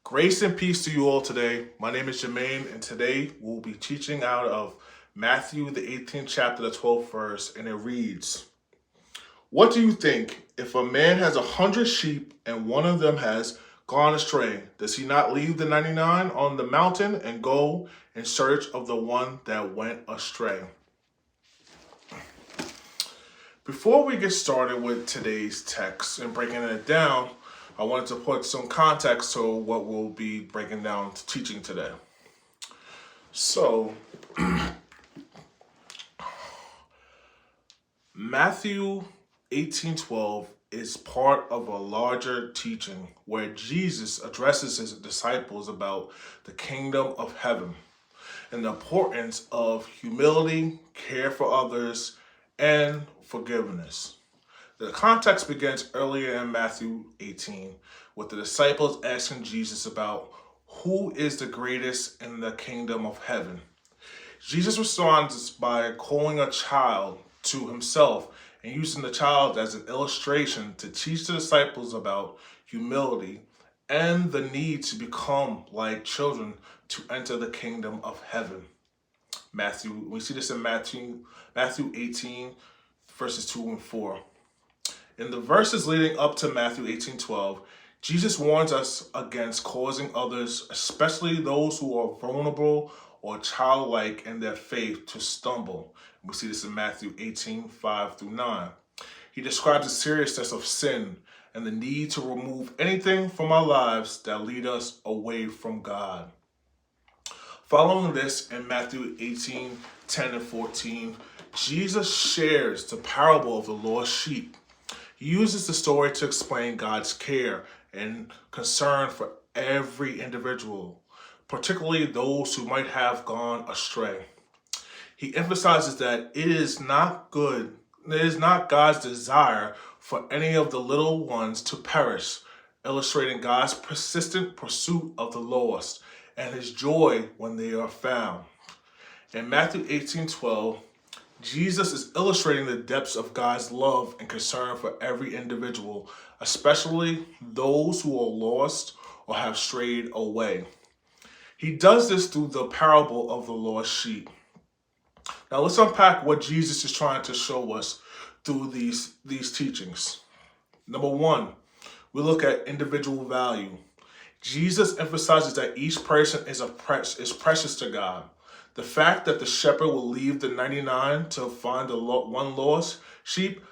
Grace and peace to you all today. My name is Jermaine, and today we'll be teaching out of Matthew, the 18th chapter, the 12th verse, and it reads, What do you think? If a man has 100 sheep and one of them has gone astray, does he not leave the 99 on the mountain and go in search of the one that went astray? Before we get started with today's text and breaking it down, I wanted to put some context to what we'll be breaking down teaching today. So, Matthew 18:12 is part of a larger teaching where Jesus addresses his disciples about the kingdom of heaven and the importance of humility, care for others, and forgiveness. The context begins earlier in Matthew 18 with the disciples asking Jesus about who is the greatest in the kingdom of heaven. Jesus responds by calling a child to himself and using the child as an illustration to teach the disciples about humility and the need to become like children to enter the kingdom of heaven. We see this in Matthew 18, verses 2 and 4. In the verses leading up to Matthew 18:12, Jesus warns us against causing others, especially those who are vulnerable or childlike in their faith, to stumble. We see this in Matthew 18:5 through 9. He describes the seriousness of sin and the need to remove anything from our lives that lead us away from God. Following this, in Matthew 18:10 and 14, Jesus shares the parable of the lost sheep. He uses the story to explain God's care and concern for every individual, particularly those who might have gone astray. He emphasizes that it is not God's desire for any of the little ones to perish, illustrating God's persistent pursuit of the lost and his joy when they are found. In Matthew 18:12, Jesus is illustrating the depths of God's love and concern for every individual, especially those who are lost or have strayed away. He does this through the parable of the lost sheep. Now let's unpack what Jesus is trying to show us through these teachings. Number one, we look at individual value. Jesus emphasizes that each person is precious to God. The fact that the shepherd will leave the 99 to find the one lost sheep